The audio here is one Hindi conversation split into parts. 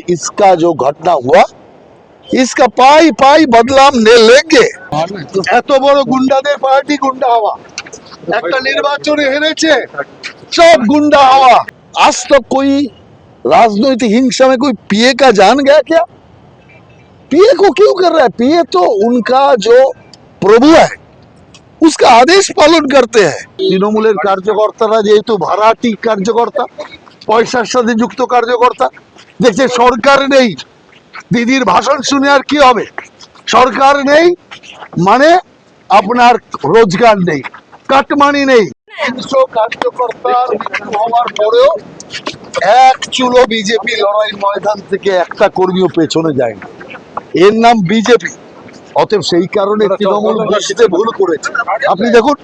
इसका जो घटना हुआ इसका पाई पाई बदला हम लेंगे। এত বড় গুন্ডাদের পার্টি গুন্ডা হওয়া, একটা নির্বাচনে হেরেছে सब गुंडा हवा। आज तक कोई राजनीतिक हिंसा में कोई पीए का जान गया क्या? पीए को क्यों कर रहा है? पीए तो उनका जो प्रभु है उसका आदेश पालन करते हैं। तृणमूलेर कार्यकर्तारा जेहेतु भाड़ाटी कार्यकर्ता, पैसार साथे जुक्त कार्यकर्ता, देखছে সরকার নেই, দিদির ভাষণ শুনে আর কি হবে? সরকার নেই মানে আপনার রোজগার নেই, কাটমানি নেই। 300 কার্যকর্তার মৃত্যু হওয়ার পরেও এক চুলো বিজেপি লড়াই ময়দান থেকে একটা কর্মীও পেছনে যায় না। এর নাম বিজেপি। অতএব সেই কারণে তৃণমূল বুঝতে ভুল করেছে। আপনি দেখুন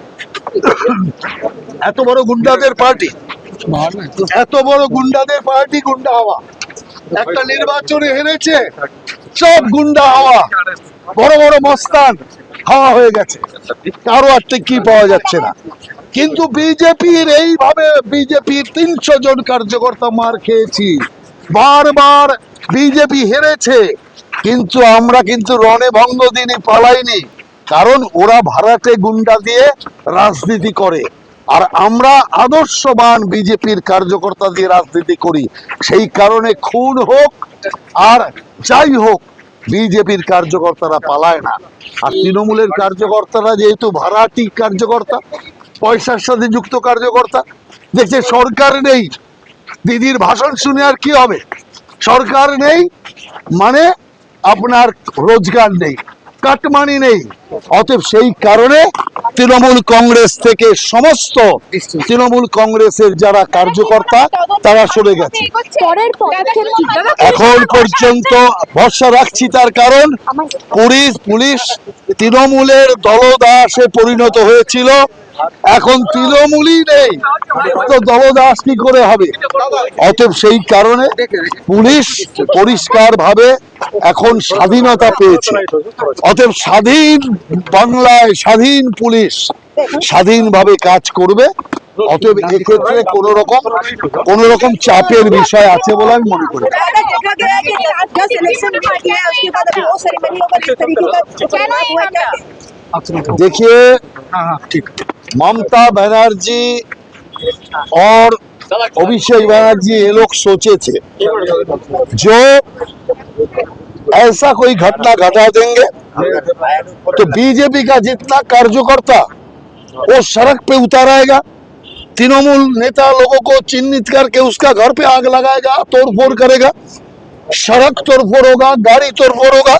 এত বড় গুন্ডাদের পার্টি, এত বড় গুন্ডাদের পার্টি গুন্ডা হওয়া, একটা নির্বাচনে হেরেছে সব গুন্ডা হওয়া, বড় বড় মস্তান হাওয়া হয়ে গেছে, কারো আর কি পাওয়া যাচ্ছে না। কিন্তু বিজেপির এইভাবে বিজেপির 300 জন কার্যকর্তা মার খেয়েছি, বারবার বিজেপি হেরেছে, কিন্তু আমরা কিন্তু রণে ভঙ্গ দিনে পালাইনি, কারণ ওরা ভাড়াটে গুন্ডা দিয়ে রাজনীতি করে আর আমরা আদর্শবান বিজেপির কার্যকর্তা দিয়ে রাজনীতি করি। সেই কারণে খুন হোক আর যাই হোক বিজেপির কার্যকর্তারা পালায় না। আর তৃণমূলের কার্যকর্তারা যেহেতু ভাড়াটি কার্যকর্তা, পয়সার সাথে যুক্ত কার্যকর্তা, দেখছে সরকার নেই, দিদির ভাষণ শুনে আর কি হবে? সরকার নেই মানে আপনার রোজগার নেই, কাটমানি নেই। অতএব সেই কারণে তৃণমূল কংগ্রেস থেকে সমস্ত তৃণমূল কংগ্রেসের যারা কার্যকর্তা তারা সরে গেছে। এখন পর্যন্ত ভরসা রাখছি, তার কারণ পুলিশ তৃণমূলের দলদাসে পরিণত হয়েছিল, এখন তৃণমূলই নেই তো দলদাস কি করে হবে? অতএব সেই কারণে পুলিশ পরিষ্কার ভাবে এখন স্বাধীনতা পেয়েছে। অতএব স্বাধীন বাংলায় স্বাধীন পুলিশ স্বাধীনভাবে কাজ করবে। অতএব এক্ষেত্রে কোন রকম চাপের বিষয় আছে বলে আমি মনে করি। देखिए, ममता बनर्जी और अभिषेक बनर्जी ये लोग सोचे थे जो ऐसा कोई घटना घटा देंगे तो बीजेपी का जितना कार्यकर्ता वो सड़क पे उतर आएगा, तृणमूल नेता लोगों को चिन्हित करके उसका घर पे आग लगाएगा, तोड़फोड़ करेगा, सड़क तोड़फोड़ होगा, गाड़ी तोड़फोड़ होगा,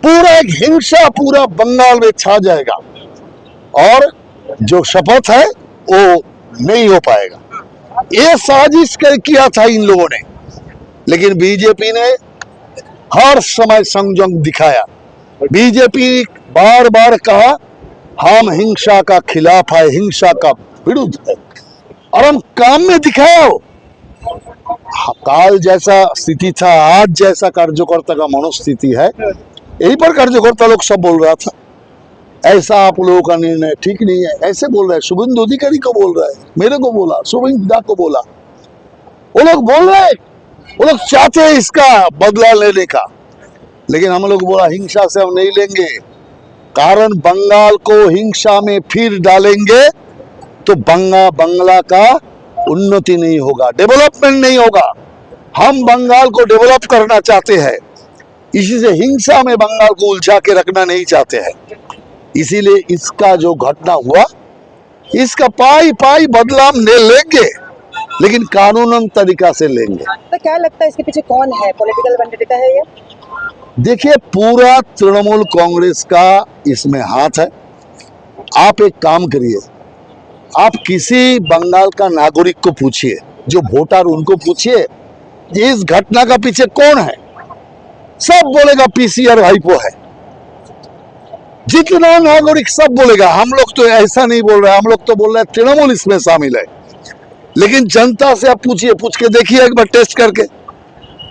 पूरा एक हिंसा पूरा बंगाल में छा जाएगा और जो शपथ है वो नहीं हो पाएगा। ये साजिश किया था इन लोगों ने, लेकिन बीजेपी ने हर समय संयम दिखाया। बीजेपी बार बार कहा हम हिंसा का खिलाफ है, हिंसा का विरुद्ध है, और हम काम में दिखाया हो। काल जैसा स्थिति था, आज जैसा कार्यकर्ता का मनोस्थिति है, यही पर कार्यकर्ता लोग सब बोल रहा था ऐसा आप लोगों का निर्णय ठीक नहीं है, ऐसे बोल रहा है। शुभेंदु अधिकारी को बोल रहा है, मेरे को बोला, शुभेंदु को बोला, वो लोग बोल रहे हैं, वो लोग चाहते हैं इसका बदला लेने का, लेकिन हम लोग बोला हिंसा से हम नहीं लेंगे, कारण बंगाल को हिंसा में फिर डालेंगे तो बंगला का उन्नति नहीं होगा, डेवलपमेंट नहीं होगा। हम बंगाल को डेवलप करना चाहते हैं, इसी से हिंसा में बंगाल को उलझा के रखना नहीं चाहते हैं। इसीलिए इसका जो घटना हुआ इसका पाई पाई बदला हम लेंगे, लेकिन कानूनन तरीका से लेंगे। तो क्या लगता है इसके पीछे कौन है? पॉलिटिकल वेंडेटा है ये? देखिए, पूरा तृणमूल कांग्रेस का इसमें हाथ है। आप एक काम करिए, आप किसी बंगाल का नागरिक को पूछिए, जो वोटर उनको पूछिए इस घटना का पीछे कौन है, सब बोलेगा पीसी और भाईपो है। जितना नागरिक सब बोलेगा। हम लोग तो ऐसा नहीं बोल रहे, हम लोग तो बोल रहे हैं तृणमूल इसमें शामिल है। लेकिन जनता से आप पूछिए, पूछ के देखिए एक बार टेस्ट करके,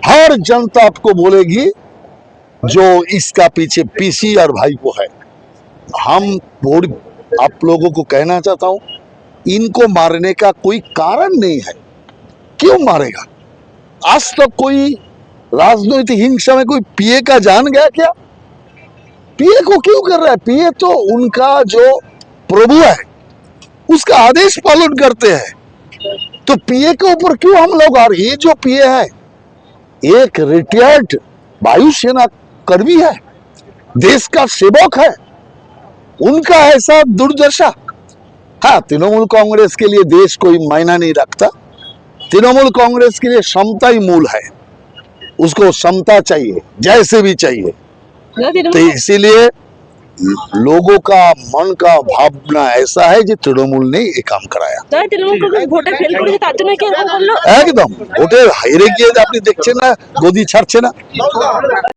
हर जनता आपको बोलेगी जो इसका पीछे पीसी और भाईपो है। हम आप लोगों को कहना चाहता हूं, इनको मारने का कोई कारण नहीं है। क्यों मारेगा? आज तक कोई राजनीतिक हिंसा में कोई पीए का जान गया क्या? पीए को क्यों कर रहा है? पीए तो उनका जो प्रभु है उसका आदेश पालन करते हैं, तो पीए के ऊपर क्यों हम लोग? और ये जो पीए है एक रिटायर्ड वायुसेना कर्मी है, देश का सेवक है, उनका ऐसा दुर्दशा। हाँ, तृणमूल कांग्रेस के लिए देश कोई मायना नहीं रखता, तृणमूल कांग्रेस के लिए समता ही मूल है, उसको समता चाहिए जैसे भी चाहिए। तो इसीलिए लोगों का मन का भावना ऐसा है कि तृणमूल ने ये काम कराया। তৃণমূল কংগ্রেস ভোটে ফেল করেছে তার জন্য কি এরকম করলো? একদম ভোটে হাইরে গিয়ে আপনি দেখছেন না, গদি ছাড়ছে না।